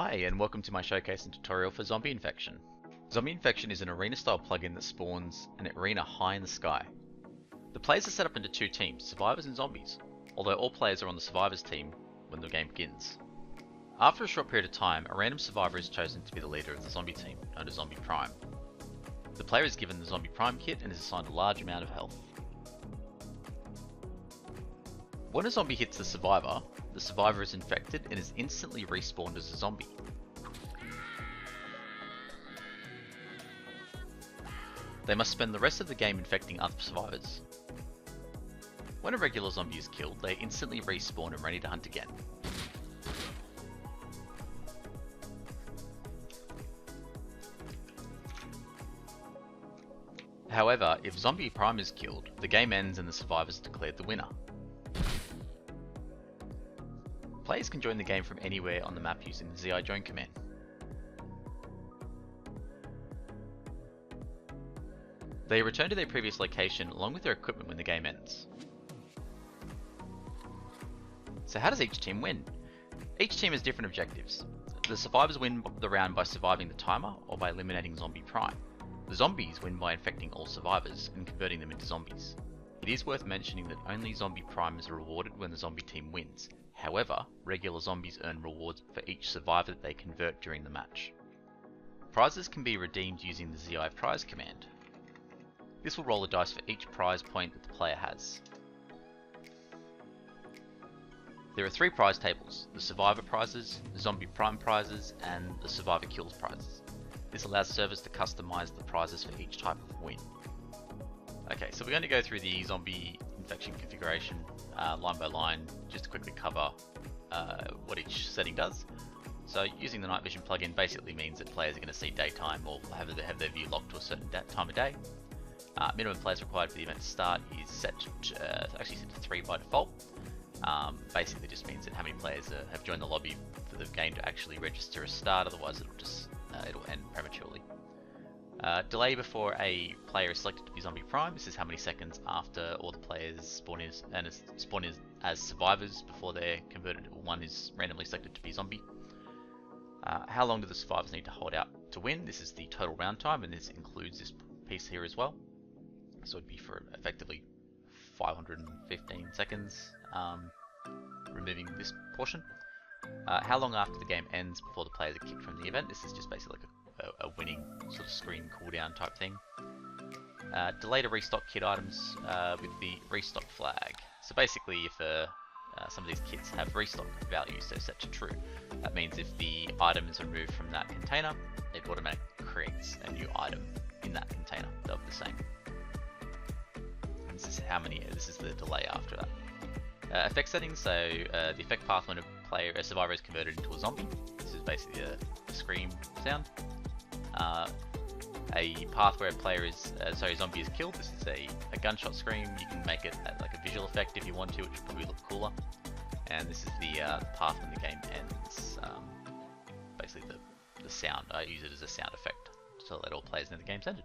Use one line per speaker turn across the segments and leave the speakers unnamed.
Hi, and welcome to my showcase and tutorial for Zombie Infection. Zombie Infection is an arena-style plugin that spawns an arena high in the sky. The players are set up into two teams, survivors and zombies, although all players are on the survivors team when the game begins. After a short period of time, a random survivor is chosen to be the leader of the zombie team, known as Zombie Prime. The player is given the Zombie Prime kit and is assigned a large amount of health. When a zombie hits the survivor is infected and is instantly respawned as a zombie. They must spend the rest of the game infecting other survivors. When a regular zombie is killed, they instantly respawn and ready to hunt again. However, if Zombie Prime is killed, the game ends and the survivors are declared the winner. Players can join the game from anywhere on the map using the ZI join command. They return to their previous location along with their equipment when the game ends. So how does each team win? Each team has different objectives. The survivors win the round by surviving the timer or by eliminating Zombie Prime. The zombies win by infecting all survivors and converting them into zombies. It is worth mentioning that only Zombie Prime is rewarded when the zombie team wins. However, regular zombies earn rewards for each survivor that they convert during the match. Prizes can be redeemed using the ZI prize command. This will roll a dice for each prize point that the player has. There are three prize tables: the survivor prizes, the Zombie Prime prizes, and the survivor kills prizes. This allows servers to customize the prizes for each type of win. Okay, so we're going to go through the zombie infection configuration line by line, just to quickly cover what each setting does. So using the night vision plugin basically means that players are going to see daytime or have their view locked to a certain time of day. Minimum players required for the event to start is set to 3 by default. Basically just means that how many players have joined the lobby for the game to actually register a start, otherwise it'll end prematurely. Delay before a player is selected to be Zombie Prime. This is how many seconds after all the players spawn as survivors before they're converted, or one is randomly selected to be zombie. How long do the survivors need to hold out to win? This is the total round time, and this includes this piece here as well. So it'd be for effectively 515 seconds, removing this portion. How long after the game ends before the players are kicked from the event? This is just basically like a winning sort of screen cooldown type thing. Delay to restock kit items with the restock flag. So basically if some of these kits have restock values, they're set to true. That means if the item is removed from that container, it automatically creates a new item in that container of the same. And this is the delay after that. Effect settings, so the effect path when a survivor is converted into a zombie. This is basically a scream sound. A path where a zombie is killed. This is a gunshot scream. You can make it like a visual effect if you want to, which will probably look cooler. And this is the path when the game ends. Basically the sound. I use it as a sound effect to let all players know the game's ended.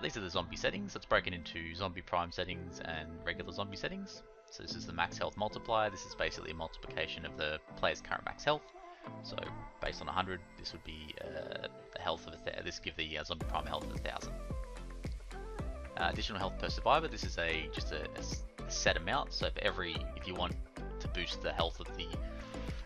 These are the zombie settings. It's broken into Zombie Prime settings and regular zombie settings. So this is the max health multiplier. This is basically a multiplication of the player's current max health. So based on 100, this would be the health of this give the Zombie Prime health of 1000. Additional health per survivor. This is just a set amount. So if you want to boost the health of the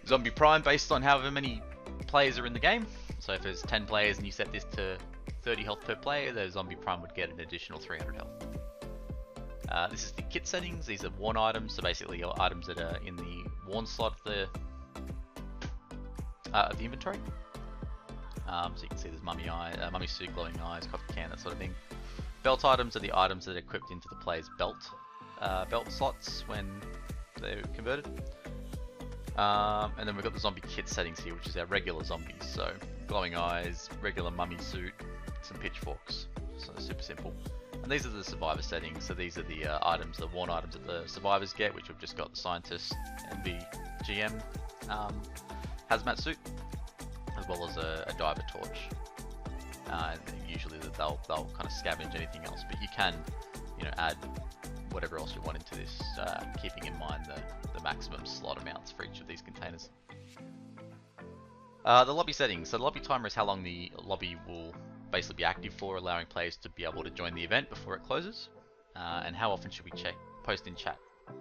Zombie Prime based on however many players are in the game. So if there's 10 players and you set this to 30 health per player, the Zombie Prime would get an additional 300 health. This is the kit settings. These are worn items, so basically your items that are in the worn slot of the inventory. So you can see there's mummy suit, glowing eyes, coffee can, that sort of thing. Belt items are the items that are equipped into the player's belt slots when they're converted. And then we've got the zombie kit settings here, which is our regular zombies. So glowing eyes, regular mummy suit, some pitchforks. So super simple. And these are the survivor settings. So these are the items, the worn items that the survivors get, which we've just got the scientist and the GM hazmat suit, as well as a diver torch. And usually they'll kind of scavenge anything else, but you can, add whatever else you want into this, keeping in mind the maximum slot amounts for each of these containers. The lobby settings. So the lobby timer is how long the lobby will basically be active for, allowing players to be able to join the event before it closes. And how often should we post in chat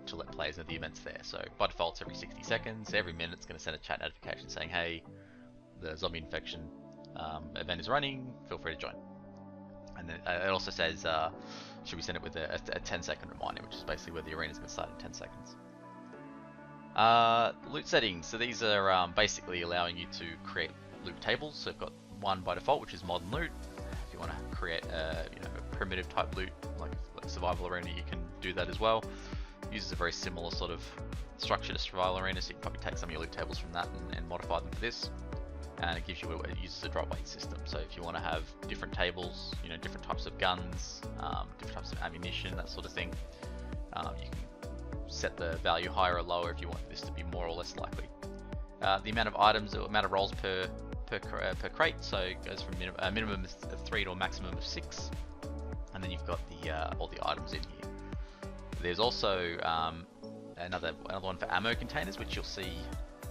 to let players know the event's there. So by default, it's every 60 seconds. Every minute, it's going to send a chat notification saying, hey, the zombie infection event is running, feel free to join. And then it also says, should we send it with a 10-second reminder, which is basically where the arena is going to start in 10 seconds. Loot settings. So these are basically allowing you to create loot tables. So I've got one by default, which is modern loot. If you want to create a primitive type loot, like survival arena, you can do that as well. Uses a very similar sort of structure to survival arena, so you can probably take some of your loot tables from that and modify them for this. And it gives you it uses a drop weight system. So if you want to have different tables, different types of guns, different types of ammunition, that sort of thing, you can set the value higher or lower if you want this to be more or less likely. The amount of items, or amount of rolls per crate, so it goes from a minimum of 3 to a maximum of 6, and then you've got the all the items in here. There's also another one for ammo containers, which you'll see.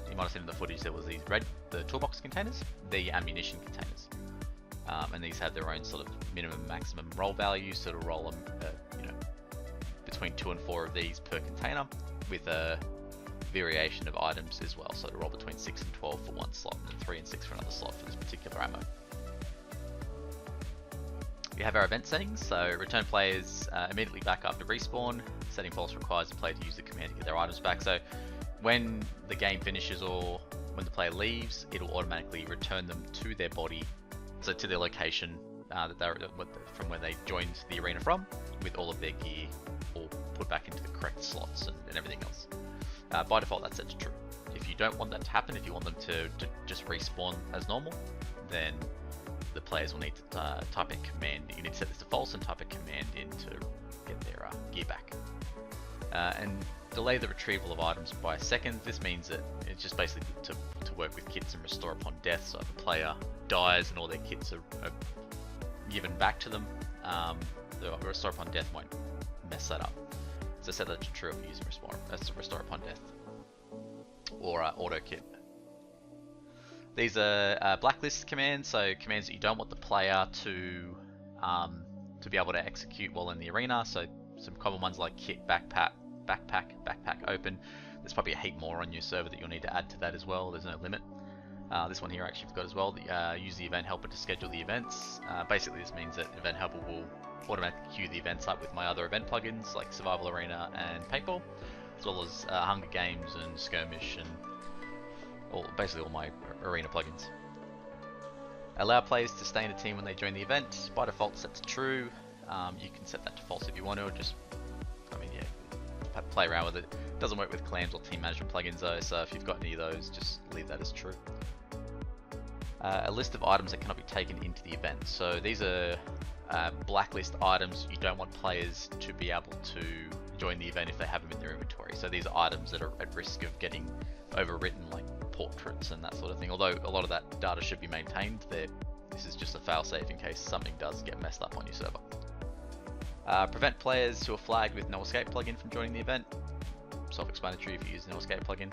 You might have seen in the footage. There was the toolbox containers, the ammunition containers, and these have their own sort of minimum and maximum roll values. So it'll roll them, between 2 and 4 of these per container, with a variation of items as well. So it'll roll between 6 and 12 for one slot, and 3 and 6 for another slot for this particular ammo. We have our event settings. So return players immediately back after respawn. Setting false requires the player to use the command to get their items back. So when the game finishes or when the player leaves, it'll automatically return them to their body, so to their location from where they joined the arena from, with all of their gear all put back into the correct slots and everything else. By default, that's set to true. If you don't want that to happen, if you want them to just respawn as normal, then the players will need to type in command. You need to set this to false and type a command in to get their gear back. And delay the retrieval of items by a second. This means that it's just basically to work with kits and restore upon death. So if a player dies and all their kits are given back to them, the restore upon death won't mess that up. So set that to true if you're using restore upon death or auto kit. These are blacklist commands, so commands that you don't want the player to be able to execute while in the arena. So some common ones like kit, backpack open. There's probably a heap more on your server that you'll need to add to that as well. There's no limit. This one here actually we've got as well. Use the event helper to schedule the events. Basically this means that event helper will automatically queue the events up with my other event plugins like Survival Arena and Paintball, as well as Hunger Games and Skirmish and basically all my arena plugins. Allow players to stay in a team when they join the event. By default set to true. You can set that to false if you want to, or just, play around with it. It doesn't work with clans or team management plugins though, so if you've got any of those, just leave that as true. A list of items that cannot be taken into the event. So these are blacklist items. You don't want players to be able to join the event if they have them in their inventory. So these are items that are at risk of getting overwritten, like portraits and that sort of thing. Although a lot of that data should be maintained, this is just a failsafe in case something does get messed up on your server. Prevent players who are flagged with no escape plugin from joining the event. Self-explanatory if you use no escape plugin.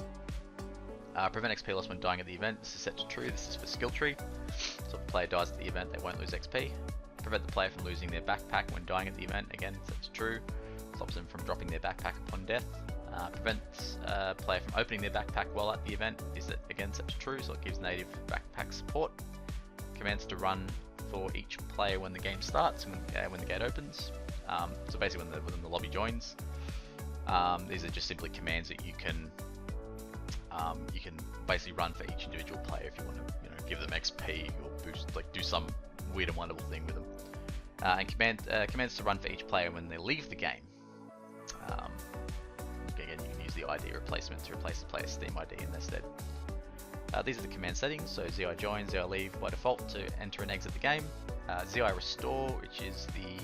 Prevent XP loss when dying at the event. This is set to true. This is for skill tree. So if a player dies at the event, they won't lose XP. Prevent the player from losing their backpack when dying at the event. Again, set to true. Stops them from dropping their backpack upon death. Prevents a player from opening their backpack while at the event. Is that again set to true, so it gives native backpack support. Commands to run for each player when the game starts and when the gate opens. So basically when the lobby joins. These are just simply commands that you can basically run for each individual player if you want to give them XP or boost, do some weird and wonderful thing with them. And commands to run for each player when they leave the game. Again, you can use the ID replacement to replace the player's Steam ID in their stead. These are the command settings, so ZI join, ZI leave by default to enter and exit the game. ZI restore, which is the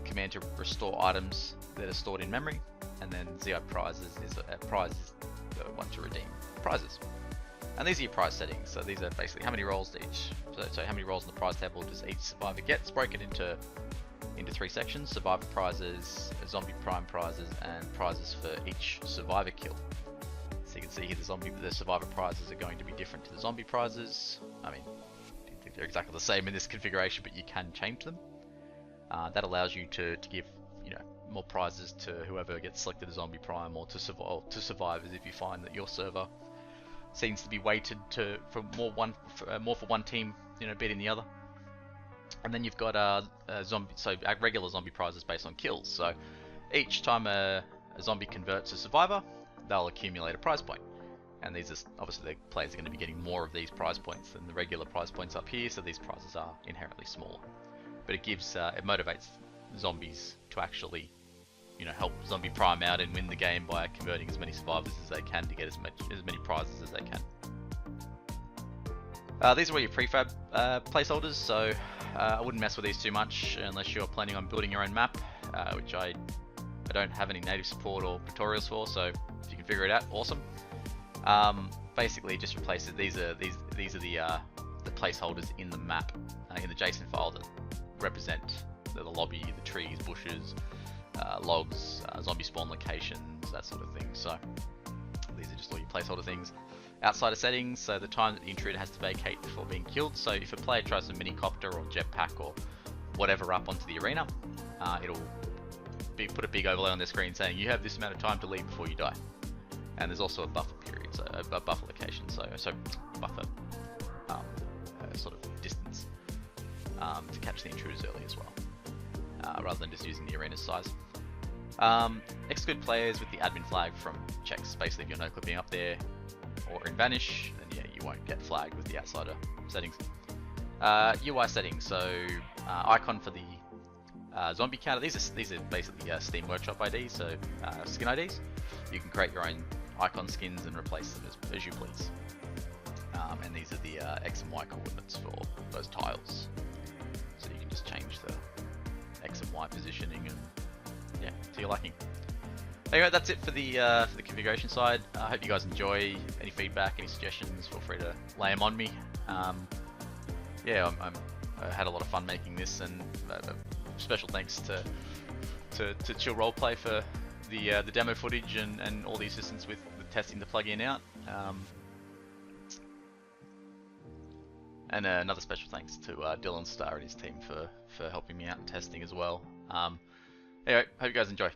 command to restore items that are stored in memory, and then ZI prizes is a prize, the one to redeem prizes. And these are your prize settings. So these are basically how many rolls to each. So how many rolls in the prize table does each survivor get? It's broken into 3 sections: survivor prizes, zombie prime prizes, and prizes for each survivor kill. So you can see here the survivor prizes are going to be different to the zombie prizes. I mean, they're exactly the same in this configuration, but you can change them. That allows you to give, you know, more prizes to whoever gets selected as zombie prime, or to survivors if you find that your server seems to be weighted for more for one team, you know, beating the other. And then you've got regular zombie prizes based on kills. So each time a zombie converts a survivor, they'll accumulate a prize point. And these are obviously the players are going to be getting more of these prize points than the regular prize points up here, so these prizes are inherently smaller. But it motivates zombies to actually, you know, help zombie prime out and win the game by converting as many survivors as they can to get as many prizes as they can. These are all your prefab placeholders, so I wouldn't mess with these too much unless you're planning on building your own map, which I don't have any native support or tutorials for, so if you can figure it out, awesome. Basically, it just replaces these are the placeholders in the map in the JSON file that represent the lobby, the trees, bushes, logs, zombie spawn locations, that sort of thing. So these are just all your placeholder things. Outside of settings, so the time that the intruder has to vacate before being killed. So if a player tries a minicopter or jetpack or whatever up onto the arena, it'll put a big overlay on their screen saying you have this amount of time to leave before you die. And there's also a buffer period, so a buffer location, so buffer sort of distance to catch the intruders early as well, rather than just using the arena's size. Exclude players with the admin flag from checks. Basically, if you're no clipping up there or in Vanish, then yeah, you won't get flagged with the outsider settings. UI settings, so icon for the zombie counter. These are basically Steam Workshop IDs, so skin IDs. You can create your own icon skins and replace them as you please. And these are the X and Y coordinates for those tiles. So you can just change the X and Y positioning and yeah, to your liking. Anyway, that's it for the configuration side. I hope you guys enjoy. Any feedback, any suggestions, feel free to lay them on me. Yeah, I had a lot of fun making this, and special thanks to Chill Roleplay for the demo footage and all the assistance with testing the plugin out. And another special thanks to Dylan Starr and his team for helping me out in testing as well. Anyway, hope you guys enjoy.